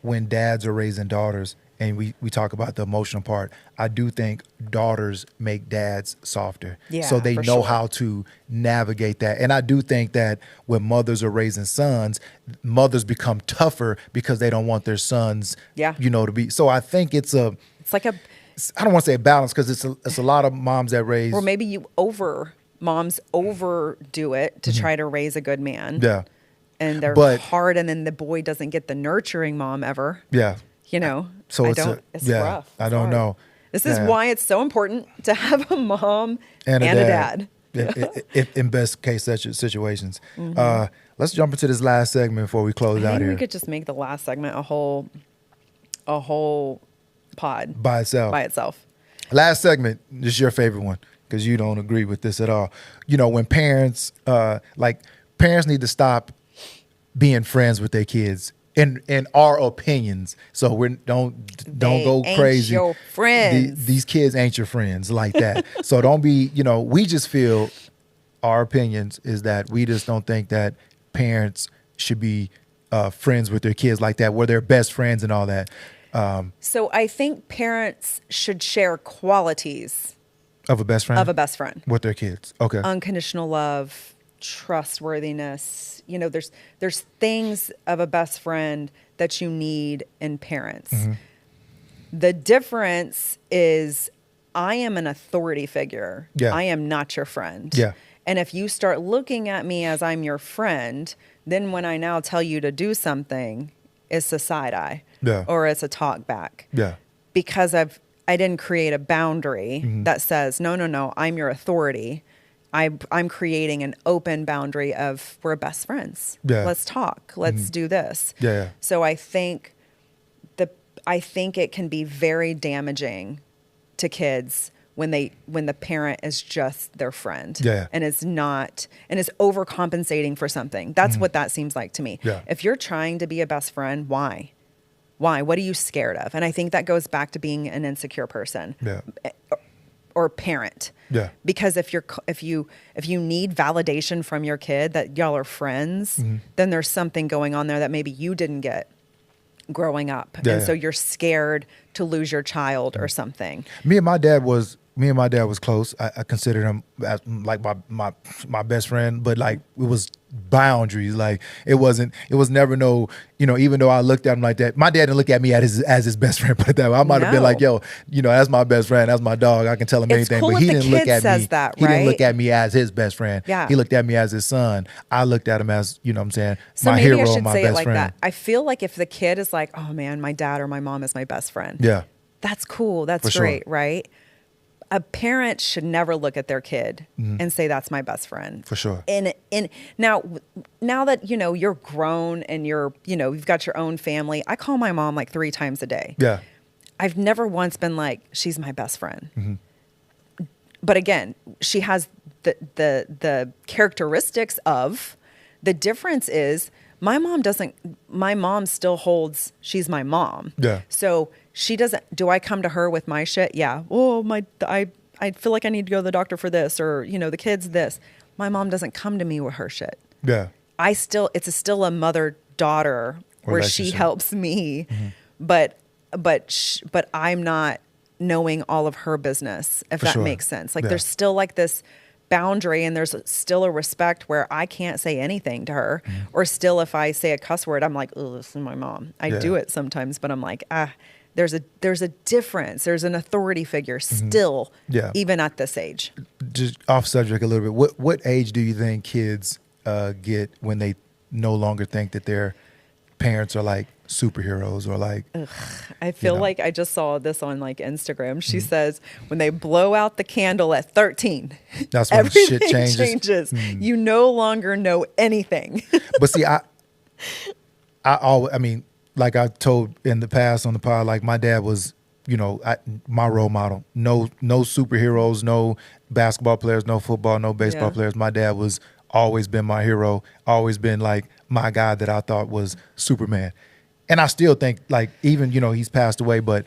when dads are raising daughters, and we talk about the emotional part, I do think daughters make dads softer. So they know how to navigate that. And I do think that when mothers are raising sons, mothers become tougher because they don't want their sons, you know, to be. So I think it's like a, I don't want to say a balance, because it's a lot of moms that raise. Or maybe you moms overdo it to try to raise a good man. Yeah. And they're But- hard, and then the boy doesn't get the nurturing mom ever. Yeah. You know, So it's yeah, rough. I It's don't hard. know. This is Yeah. why it's so important to have a mom And a dad. If in best case situations. Let's jump into this last segment before we close I out think here we could just make the last segment a whole pod by itself. by itself. Last segment, this is your favorite one because you don't agree with this at all. You know, when parents, parents need to stop being friends with their kids in our opinions. So don't go ain't crazy. your friends. These kids ain't your friends like that. So don't be, we just feel our opinions is that we just don't think that parents should be friends with their kids like that, where they're best friends and all that. So I think parents should share qualities Of a best friend? of a best friend. With their kids. Okay. Unconditional love, trustworthiness. There's things of a best friend that you need in parents. Mm-hmm. The difference is I am an authority figure. Yeah. I am not your friend. Yeah. And if you start looking at me as I'm your friend, then when I now tell you to do something, it's a side eye. Yeah. Or it's a talk back. Yeah. Because I didn't create a boundary that says, no, I'm your authority. I'm creating an open boundary of we're best friends. Yeah. Let's talk. Let's do this. Yeah. So I think it can be very damaging to kids when the parent is just their friend. Yeah. And is overcompensating for something. That's what that seems like to me. Yeah. If you're trying to be a best friend, why? Why? What are you scared of? And I think that goes back to being an insecure person. Yeah. Or parent. Yeah. Because if you need validation from your kid that y'all are friends, then there's something going on there that maybe you didn't get growing up. Yeah, and yeah. so you're scared to lose your child or something. Me and my dad was close. I considered him as like my best friend, but like it was boundaries. Like it was never no, even though I looked at him like that, my dad didn't look at me as his best friend, put it that way. I might have been like, yo, that's my best friend, that's my dog. I can tell him It's anything. cool But if he the didn't look kid at says me. that, He didn't look right? at me as his best friend. Yeah. He looked at me as his son. I looked at him as, what I'm saying, So my maybe hero, I should my say best it like friend. that. I feel like if the kid is like, oh man, my dad or my mom is my best friend. Yeah. That's cool. That's For sure. great, right? A parent should never look at their kid and say that's my best friend. For sure. And now that you're grown and you've got your own family, I call my mom like 3 times a day. Yeah. I've never once been like, she's my best friend. But again, she has the characteristics of. The difference is my mom still holds, she's my mom. Yeah. So she doesn't, do I come to her with my shit? Yeah. Oh, I feel like I need to go to the doctor for this, or, the kids this. My mom doesn't come to me with her shit. Yeah. It's still a mother-daughter where she Relationship. helps me, but I'm not knowing all of her business, if For that sure. makes sense. Like Yeah. there's still like this boundary, and there's still a respect where I can't say anything to her, or still if I say a cuss word, I'm like, oh, this is my mom. I Yeah. do it sometimes, but I'm like, there's a difference. There's an authority figure still, Yeah. even at this age. Just off subject a little bit. What age do you think kids get when they no longer think that their parents are like superheroes or like? I feel know. like I just saw this on like Instagram. She says when they blow out the candle at 13, That's when everything shit changes. You no longer know anything. But see, I mean, like I told in the past on the pod, like my dad was, my role model. No superheroes, no basketball players, no football, no baseball Yeah. players. My dad was always been my hero, always been like my guy that I thought was Superman. And I still think like even, he's passed away, but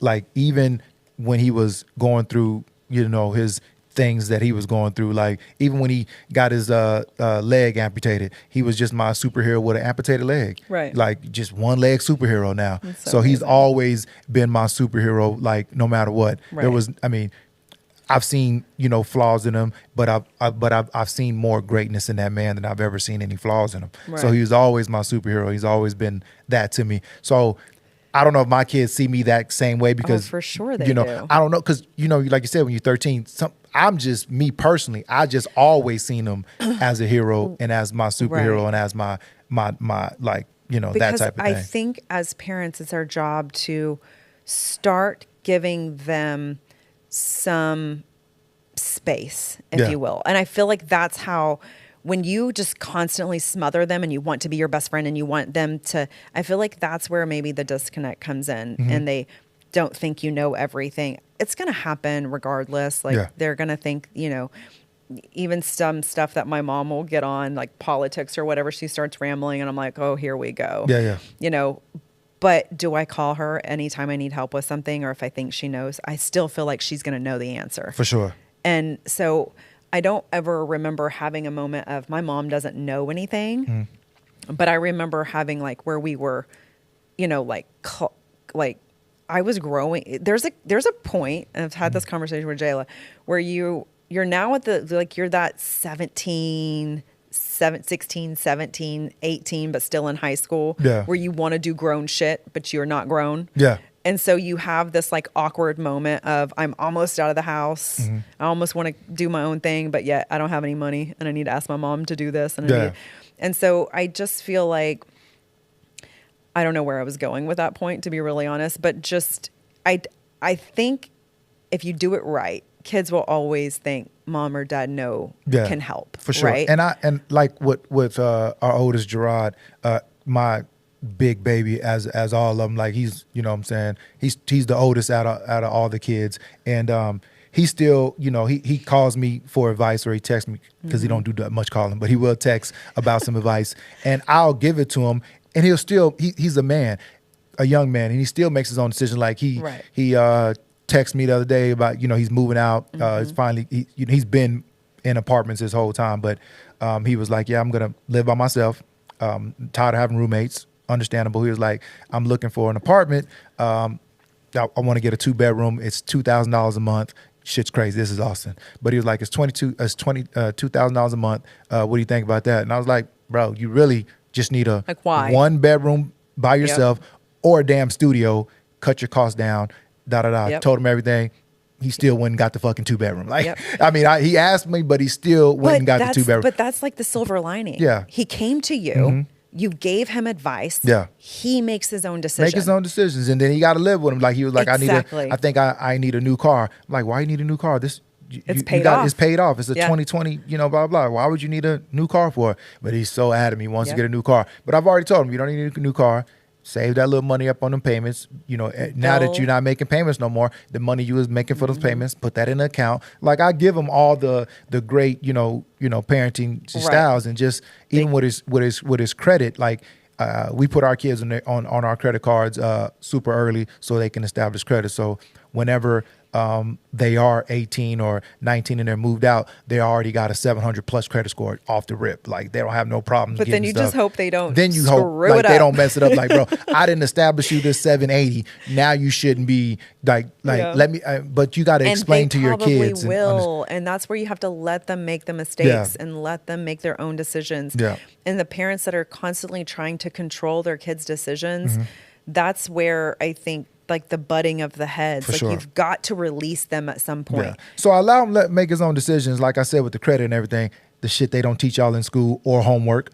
like even when he was going through, his things that he was going through, like even when he got his leg amputated, he was just my superhero with an amputated leg. Right. Like just one leg superhero now. That's so So he's amazing. always been my superhero, like no matter what. Right. There was, I've seen, flaws in him, but I've seen more greatness in that man than I've ever seen any flaws in him. So Right. he was always my superhero. He's always been that to me. So I don't know if my kids see me that same way because for sure they you know, do. I don't know because you know, like you said, when you're 13, I'm just me personally. I just always seen them as a hero and as my superhero Right. and as my like, you know, Because that type of I thing. think as parents, it's our job to start giving them some space, if Yeah. you will. And I feel like that's how, when you just constantly smother them and you want to be your best friend and you want them to, I feel like that's where maybe the disconnect comes in Mm-hmm. and they don't think you know everything. It's going to happen regardless. Like Yeah. they're going to think, you know, even some stuff that my mom will get on, like politics or whatever, she starts rambling and I'm like, oh, here we go. Yeah. You know, but do I call her anytime I need help with something, or if I think she knows? I still feel like she's going to know the answer. For sure. And so I don't ever remember having a moment of my mom doesn't know anything, but I remember having like where we were, you know, like I was growing. There's a point, and I've had this conversation with Jayla, where you're now at the, like, you're that 16, 17, 18, but still in high school, Yeah. where you want to do grown shit, but you're not grown. Yeah. And so you have this like awkward moment of, I'm almost out of the house. I almost want to do my own thing, but yet I don't have any money and I need to ask my mom to do this. And so I just feel like, I don't know where I was going with that point, to be really honest, but just, I think if you do it right, kids will always think mom or dad can help. For sure. Right? And like with our oldest Gerard, my big baby as all of them, like he's, you know what I'm saying, he's the oldest out of all the kids, and he still, you know, he calls me for advice, or he texts me because he don't do that much calling, but he will text about some advice, and I'll give it to him, and he'll still he's a man, a young man, and he still makes his own decision. Like he texted me the other day about, you know, he's moving out. It's finally he's been in apartments his whole time, but he was like, yeah, I'm gonna live by myself. Tired of having roommates. Understandable. He was like, I'm looking for an apartment. I want to get a 2-bedroom. It's $2,000 a month. Shit's crazy. This is Austin. But he was like, it's $2,000 a month. What do you think about that? And I was like, bro, you really just need a Like, why? 1-bedroom by yourself or a damn studio. Cut your costs down. Yep. Told him everything. He still went and got the fucking 2-bedroom. Like, I mean, he asked me, but he still went and got the 2-bedroom. But that's like the silver lining. Yeah. He came to you. You gave him advice. Yeah. He makes his own decision. Make his own decisions, and then he got to live with him. Like he was like, Exactly. I think I need a new car. I'm like, why you need a new car? It's paid off. It's paid off. It's a 2020, you know, blah, blah. Why would you need a new car for? But he's so adamant. He wants to get a new car. But I've already told him, you don't need a new car. Save that little money up on them payments. You know, now that you're not making payments no more, the money you was making for those payments, put that in the account. Like I give him all the great, you know, parenting styles, and just even with his credit, like. We put our kids on our credit cards super early so they can establish credit. So whenever they are 18 or 19 and they're moved out, they already got a 700 plus credit score off the rip. Like they don't have no problems. But then you just hope they don't. Then you hope like they don't mess it up. Like, bro, I didn't establish you this 780. Now you shouldn't be like let me. But you got to explain to your kids. And that's where you have to let them make the mistakes and let them make their own decisions. Yeah. And the parents that are constantly trying to control their kids' decisions, that's where I think, like, the butting of the heads. For like sure. You've got to release them at some point. Yeah. So I allow him to make his own decisions. Like I said, with the credit and everything, the shit they don't teach y'all in school or homework.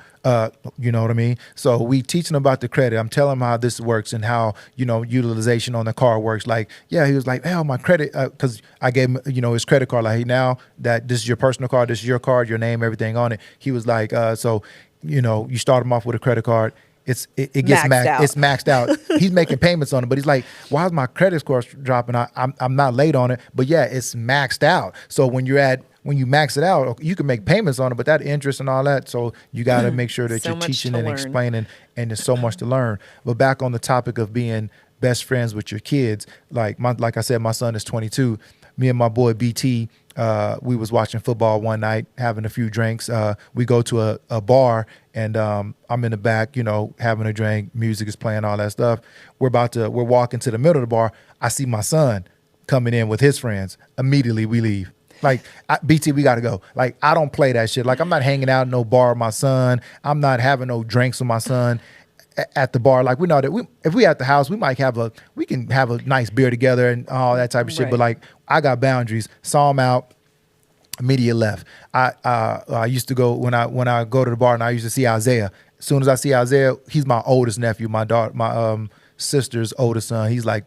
You know what I mean? So we teaching about the credit. I'm telling him how this works and how, you know, utilization on the car works. Like, he was like, hell, my credit, because I gave him, you know, his credit card. Like, hey, now that this is your personal card, this is your card, your name, everything on it. He was like, so, you know, you start him off with a credit card. It gets maxed out. It's maxed out. He's making payments on it, but he's like, why is my credit score dropping? I'm not late on it, but yeah, it's maxed out. So when you max it out, you can make payments on it, but that interest and all that, so you got to make sure that you're teaching and explaining, and there's so much to learn. But back on the topic of being best friends with your kids, like I said, my son is 22. Me and my boy BT, we was watching football one night, having a few drinks. We go to a bar, and I'm in the back, you know, having a drink. Music is playing, all that stuff. We're walking to the middle of the bar. I see my son coming in with his friends. Immediately, we leave. Like, BT, we got to go. Like, I don't play that shit. Like, I'm not hanging out in no bar with my son. I'm not having no drinks with my son. at the bar. Like we know that if we at the house, we can have a nice beer together and all that type of shit. Right. But like I got boundaries. Saw him out. Immediate left. I used to go when I go to the bar and I used to see Isaiah. As soon as I see Isaiah, he's my oldest nephew. My sister's oldest son. He's like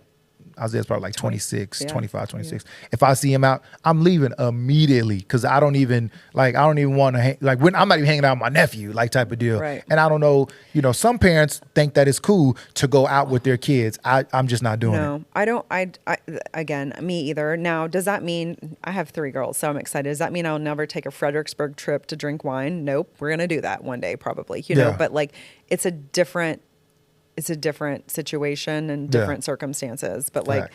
Isaiah's probably like 26, 25, 26. Yeah. If I see him out, I'm leaving immediately because I don't even want to I'm not even hanging out with my nephew, like type of deal. Right. And I don't know, some parents think that it's cool to go out with their kids. I'm just not doing it. No, I don't. Again, me either. Now, does that mean I have 3 girls, so I'm excited. Does that mean I'll never take a Fredericksburg trip to drink wine? Nope. We're going to do that one day probably, know, but like it's a different situation and different circumstances. But like,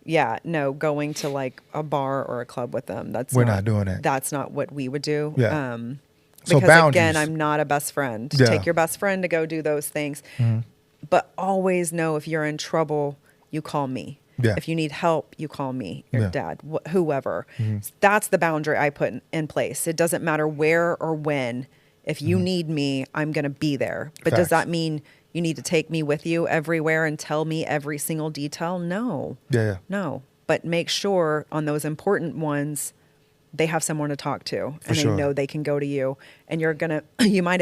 going to like a bar or a club with them, we're not doing that. That's not what we would do. Yeah. Because again, I'm not a best friend. Yeah. Take your best friend to go do those things. Mm-hmm. But always know if you're in trouble, you call me. Yeah. If you need help, you call me, your dad, whoever. Mm-hmm. That's the boundary I put in place. It doesn't matter where or when. If you need me, I'm going to be there. But does that mean you need to take me with you everywhere and tell me every single detail? No. Yeah. No. But make sure on those important ones, they have someone to talk to and they know they can go to you. And you might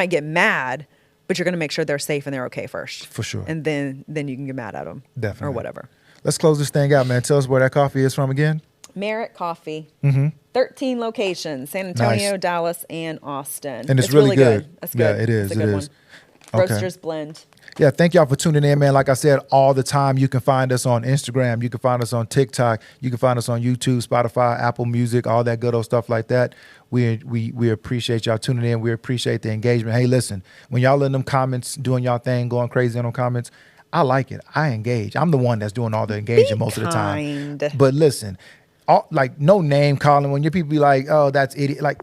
get mad, but you're going to make sure they're safe and they're okay first. For sure. And then you can get mad at them. Definitely. Or whatever. Let's close this thing out, man. Tell us where that coffee is from again. Merit Coffee. Mm-hmm. 13 locations, San Antonio, Dallas, and Austin. And it's really good. That's good. Yeah, it is. It's a good one. Roasters Blend. Yeah, thank y'all for tuning in, man. Like I said, all the time, you can find us on Instagram. You can find us on TikTok. You can find us on YouTube, Spotify, Apple Music, all that good old stuff like that. We appreciate y'all tuning in. We appreciate the engagement. Hey, listen, when y'all in them comments, doing y'all thing, going crazy in them comments, I like it. I engage. I'm the one that's doing all the engaging most of the time. But listen, no name calling when your people be like, oh, that's idiot. Like,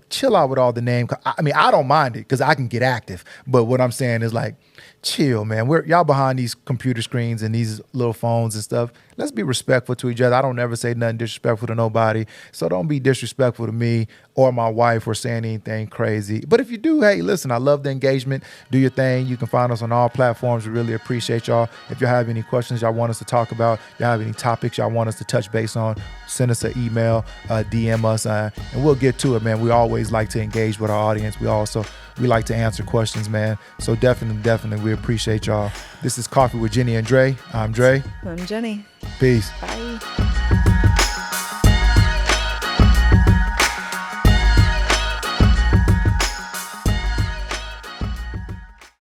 chill out with all the name. I mean, I don't mind it because I can get active. But what I'm saying is like, chill, man. Y'all behind these computer screens and these little phones and stuff. Let's be respectful to each other. I don't ever say nothing disrespectful to nobody. So don't be disrespectful to me or my wife or saying anything crazy. But if you do, hey, listen, I love the engagement. Do your thing. You can find us on all platforms. We really appreciate y'all. If y'all have any questions y'all want us to talk about, y'all have any topics y'all want us to touch base on, send us an email, DM us, and we'll get to it, man. We always like to engage with our audience. We like to answer questions, man. So definitely, we appreciate y'all. This is Coffee with Jenni and Dre. I'm Dre. I'm Jenni. Peace. Bye.